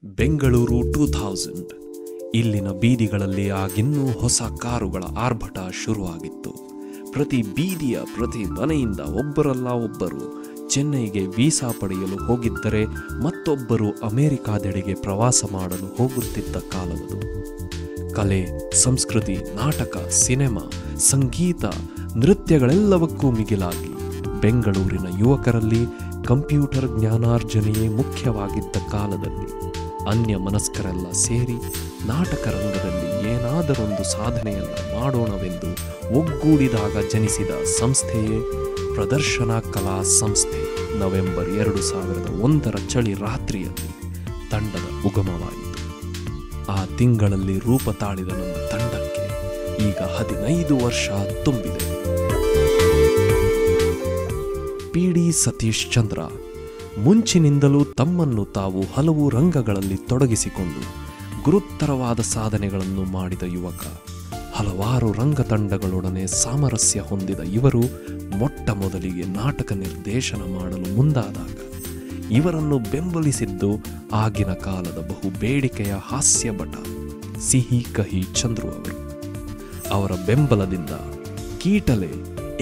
ಬೆಂಗಳೂರು 2000 ಇಲ್ಲಿನ ಬೀದಿಗಳಲ್ಲಿ ಆಗಿನ್ನೂ ಹೊಸ ಕಾರುಗಳ ಆರ್ಭಟ ಶುರುವಾಗಿತ್ತು. ಪ್ರತಿ ಬೀದಿಯ ಪ್ರತಿ ಮನೆಯಿಂದ ಒಬ್ಬರಲ್ಲ ಒಬ್ಬರು ಚೆನ್ನೈಗೆ ವೀಸಾ ಪಡೆಯಲು ಹೋಗಿದ್ದರೆ ಮತ್ತೊಬ್ಬರು ಅಮೆರಿಕಾದೆಡೆಗೆ ಪ್ರವಾಸ ಮಾಡಲು ಹೋಗುತ್ತಿದ್ದ ಕಾಲವದು. ಕಲೆ, ಸಂಸ್ಕೃತಿ, ನಾಟಕ, ಸಿನೆಮಾ, ಸಂಗೀತ, ನೃತ್ಯಗಳೆಲ್ಲವಕ್ಕೂ ಮಿಗಿಲಾಗಿ ಬೆಂಗಳೂರಿನ ಯುವಕರಲ್ಲಿ ಕಂಪ್ಯೂಟರ್ ಜ್ಞಾನಾರ್ಜನೆಯೇ ಮುಖ್ಯವಾಗಿದ್ದ ಕಾಲದಲ್ಲಿ ಅನ್ಯ ಮನಸ್ಕರೆಲ್ಲ ಸೇರಿ ನಾಟಕ ರಂಗದಲ್ಲಿ ಏನಾದರೊಂದು ಸಾಧನೆಯನ್ನ ಮಾಡೋಣವೆಂದು ಒಗ್ಗೂಡಿದಾಗ ಜನಿಸಿದ ಸಂಸ್ಥೆಯೇ ಪ್ರದರ್ಶನ ಕಲಾ ಸಂಸ್ಥೆ. ನವೆಂಬರ್ 2001 ಚಳಿ ರಾತ್ರಿಯಲ್ಲಿ ತಂಡದ ಉಗಮವಾಯಿತು. ಆ ತಿಂಗಳಲ್ಲಿ ರೂಪ ತಾಳಿದ ನಮ್ಮ ತಂಡಕ್ಕೆ ಈಗ 15 ವರ್ಷ ತುಂಬಿದೆ. ಪಿ.ಡಿ. ಸತೀಶ್ ಚಂದ್ರ ಮುಂಚಿನಿಂದಲೂ ತಮ್ಮನ್ನು ತಾವು ಹಲವು ರಂಗಗಳಲ್ಲಿ ತೊಡಗಿಸಿಕೊಂಡು ಗುರುತರವಾದ ಸಾಧನೆಗಳನ್ನು ಮಾಡಿದ ಯುವಕ. ಹಲವಾರು ರಂಗತಂಡಗಳೊಡನೆ ಸಾಮರಸ್ಯ ಹೊಂದಿದ ಇವರು ಮೊಟ್ಟ ಮೊದಲಿಗೆ ನಾಟಕ ನಿರ್ದೇಶನ ಮಾಡಲು ಮುಂದಾದಾಗ ಇವರನ್ನು ಬೆಂಬಲಿಸಿದ್ದು ಆಗಿನ ಕಾಲದ ಬಹು ಬೇಡಿಕೆಯ ಹಾಸ್ಯ ಭಟ ಸಿಹಿ ಕಹಿ ಚಂದ್ರು ಅವರು. ಅವರ ಬೆಂಬಲದಿಂದ ಕೀಟಲೆ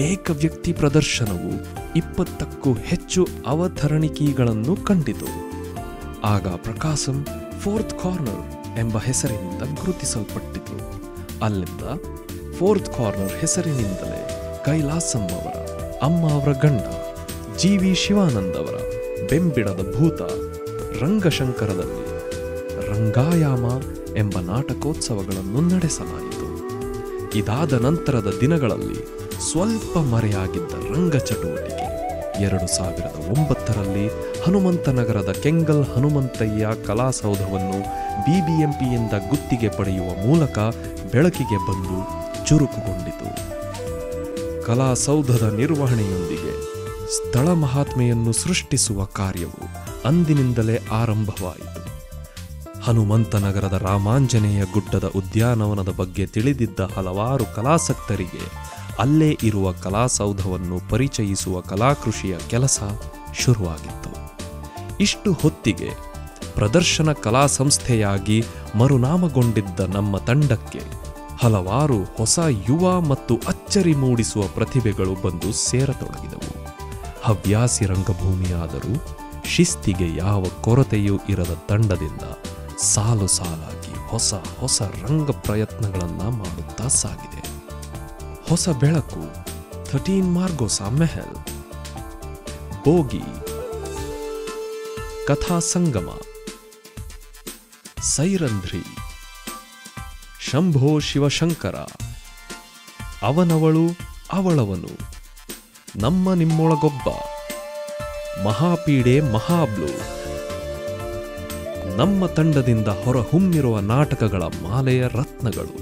ಏಕವ್ಯಕ್ತಿ ಪ್ರದರ್ಶನವು 20ಕ್ಕೂ ಹೆಚ್ಚು ಅವತರಣಿಕೆಗಳನ್ನು ಕಂಡಿತು. ಆಗ ಪ್ರಕಾಶಂ ಫೋರ್ತ್ ಕಾರ್ನರ್ ಎಂಬ ಹೆಸರಿನಿಂದ ಗುರುತಿಸಲ್ಪಟ್ಟಿತು. ಅಲ್ಲಿಂದ ಫೋರ್ತ್ ಕಾರ್ನರ್ ಹೆಸರಿನಿಂದಲೇ ಕೈಲಾಸಂ ಅವರ ಅಮ್ಮ ಅವರ ಗಂಡ ಜಿ.ವಿ. ಶಿವಾನಂದ್ ಅವರ ಬೆಂಬಿಡದ ಭೂತ ರಂಗಶಂಕರದಲ್ಲಿ ರಂಗಾಯಾಮ ಎಂಬ ನಾಟಕೋತ್ಸವಗಳನ್ನು ನಡೆಸಲಾಯಿತು. ಇದಾದ ನಂತರದ ದಿನಗಳಲ್ಲಿ ಸ್ವಲ್ಪ ಮರೆಯಾಗಿದ್ದ ರಂಗ ಚಟುವಟಿಕೆ 2009ರಲ್ಲಿ ಹನುಮಂತನಗರದ ಕೆಂಗಲ್ ಹನುಮಂತಯ್ಯ ಕಲಾಸೌಧವನ್ನು ಬಿಬಿಎಂಪಿಯಿಂದ ಗುತ್ತಿಗೆ ಪಡೆಯುವ ಮೂಲಕ ಬೆಳಕಿಗೆ ಬಂದು ಚುರುಕುಗೊಂಡಿತು. ಕಲಾಸೌಧದ ನಿರ್ವಹಣೆಯೊಂದಿಗೆ ಸ್ಥಳ ಮಹಾತ್ಮೆಯನ್ನು ಸೃಷ್ಟಿಸುವ ಕಾರ್ಯವು ಅಂದಿನಿಂದಲೇ ಆರಂಭವಾಯಿತು. ಹನುಮಂತನಗರದ ರಾಮಾಂಜನೇಯ ಗುಡ್ಡದ ಉದ್ಯಾನವನದ ಬಗ್ಗೆ ತಿಳಿದಿದ್ದ ಹಲವಾರು ಕಲಾಸಕ್ತರಿಗೆ ಅಲ್ಲೇ ಇರುವ ಕಲಾಸೌಧವನ್ನು ಪರಿಚಯಿಸುವ ಕಲಾಕೃಷಿಯ ಕೆಲಸ ಶುರುವಾಗಿತ್ತು. ಇಷ್ಟು ಹೊತ್ತಿಗೆ ಪ್ರದರ್ಶನ ಕಲಾ ಸಂಸ್ಥೆಯಾಗಿ ಮರುನಾಮಗೊಂಡಿದ್ದ ನಮ್ಮ ತಂಡಕ್ಕೆ ಹಲವಾರು ಹೊಸ ಯುವ ಮತ್ತು ಅಚ್ಚರಿ ಮೂಡಿಸುವ ಪ್ರತಿಭೆಗಳು ಬಂದು ಸೇರತೊಡಗಿದವು. ಹವ್ಯಾಸಿ ರಂಗಭೂಮಿಯಾದರೂ ಶಿಸ್ತಿಗೆ ಯಾವ ಕೊರತೆಯೂ ಇರದ ತಂಡದಿಂದ ಸಾಲು ಸಾಲಾಗಿ ಹೊಸ ಹೊಸ ರಂಗ ಪ್ರಯತ್ನಗಳನ್ನು ಮಾಡುತ್ತಾ ಸಾಗಿದೆ. ಹೊಸ ಬೆಳಕು, 13 ಮಾರ್ಗೋಸಾ ಮೆಹಲ್, ಬೋಗಿ, ಕಥಾ ಸಂಗಮ, ಸೈರಂಧ್ರಿ, ಶಂಭೋ ಶಿವಶಂಕರ, ಅವನವಳು ಅವಳವನು, ನಮ್ಮ ನಿಮ್ಮೊಳಗೊಬ್ಬ, ಮಹಾಪೀಡೆ ಮಹಾಬ್ಲು. ನಮ್ಮ ತಂಡದಿಂದ ಹೊರಹೊಮ್ಮಿರುವ ನಾಟಕಗಳ ಮಾಲೆಯ ರತ್ನಗಳು.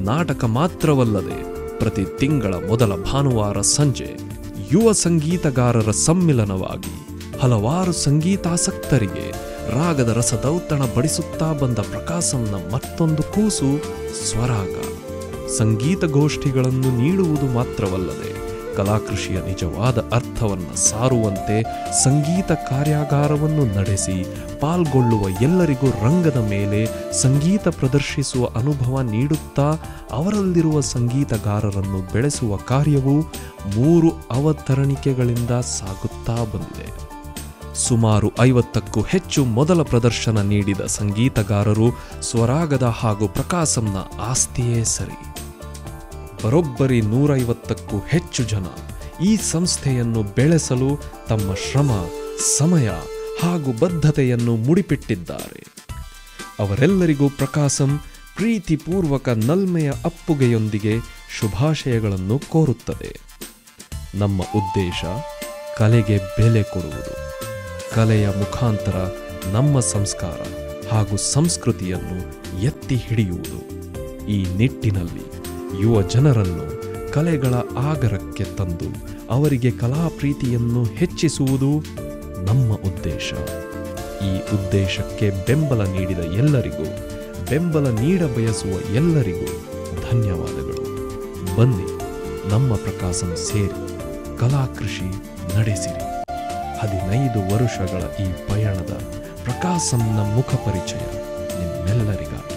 ನಾಟಕ ಮಾತ್ರವಲ್ಲದೆ ಪ್ರತಿ ತಿಂಗಳ ಮೊದಲ ಭಾನುವಾರ ಸಂಜೆ ಯುವ ಸಂಗೀತಗಾರರ ಸಮ್ಮಿಲನವಾಗಿ ಹಲವಾರು ಸಂಗೀತಾಸಕ್ತರಿಗೆ ರಾಗದ ರಸದೌತಣ ಬಡಿಸುತ್ತಾ ಬಂದ ಪ್ರಕಾಶಂನ ಮತ್ತೊಂದು ಕೂಸು ಸ್ವರಾಗ. ಸಂಗೀತಗೋಷ್ಠಿಗಳನ್ನು ನೀಡುವುದು ಮಾತ್ರವಲ್ಲದೆ ಕಲಾಕೃಷಿಯ ನಿಜವಾದ ಅರ್ಥವನ್ನು ಸಾರುವಂತೆ ಸಂಗೀತ ಕಾರ್ಯಾಗಾರವನ್ನು ನಡೆಸಿ ಪಾಲ್ಗೊಳ್ಳುವ ಎಲ್ಲರಿಗೂ ರಂಗದ ಮೇಲೆ ಸಂಗೀತ ಪ್ರದರ್ಶಿಸುವ ಅನುಭವ ನೀಡುತ್ತಾ ಅವರಲ್ಲಿರುವ ಸಂಗೀತಗಾರರನ್ನು ಬೆಳೆಸುವ ಕಾರ್ಯವು 3 ಅವತರಣಿಕೆಗಳಿಂದ ಸಾಗುತ್ತಾ ಬಂದಿದೆ. ಸುಮಾರು 50ಕ್ಕೂ ಹೆಚ್ಚು ಮೊದಲ ಪ್ರದರ್ಶನ ನೀಡಿದ ಸಂಗೀತಗಾರರು ಸ್ವರಾಗದ ಹಾಗೂ ಪ್ರಕಾಶಂನ ಆಸ್ತಿಯೇ ಸರಿ. ಬರೋಬ್ಬರಿ 150ಕ್ಕೂ ಹೆಚ್ಚು ಜನ ಈ ಸಂಸ್ಥೆಯನ್ನು ಬೆಳೆಸಲು ತಮ್ಮ ಶ್ರಮ, ಸಮಯ ಹಾಗೂ ಬದ್ಧತೆಯನ್ನು ಮುಡಿಪಿಟ್ಟಿದ್ದಾರೆ. ಅವರೆಲ್ಲರಿಗೂ ಪ್ರಕಾಶಂ ಪ್ರೀತಿಪೂರ್ವಕ ನಲ್ಮೆಯ ಅಪ್ಪುಗೆಯೊಂದಿಗೆ ಶುಭಾಶಯಗಳನ್ನು ಕೋರುತ್ತದೆ. ನಮ್ಮ ಉದ್ದೇಶ ಕಲೆಗೆ ಬೆಲೆ ಕೊಡುವುದು, ಕಲೆಯ ಮುಖಾಂತರ ನಮ್ಮ ಸಂಸ್ಕಾರ ಹಾಗೂ ಸಂಸ್ಕೃತಿಯನ್ನು ಎತ್ತಿ ಹಿಡಿಯುವುದು. ಈ ನಿಟ್ಟಿನಲ್ಲಿ ಯುವ ಜನರನ್ನು ಕಲೆಗಳ ಆಗರಕ್ಕೆ ತಂದು ಅವರಿಗೆ ಕಲಾ ಪ್ರೀತಿಯನ್ನು ಹೆಚ್ಚಿಸುವುದು ನಮ್ಮ ಉದ್ದೇಶ. ಈ ಉದ್ದೇಶಕ್ಕೆ ಬೆಂಬಲ ನೀಡಿದ ಎಲ್ಲರಿಗೂ, ಬೆಂಬಲ ನೀಡ ಬಯಸುವ ಎಲ್ಲರಿಗೂ ಧನ್ಯವಾದಗಳು. ಬನ್ನಿ, ನಮ್ಮ ಪ್ರಕಾಶಂ ಸೇರಿ ಕಲಾಕೃಷಿ ನಡೆಸಿರಿ. 15 ವರುಷಗಳ ಈ ಪಯಣದ ಪ್ರಕಾಸಂನ ಮುಖ ಪರಿಚಯ ನಿಮ್ಮೆಲ್ಲರಿಗಾಗಿ.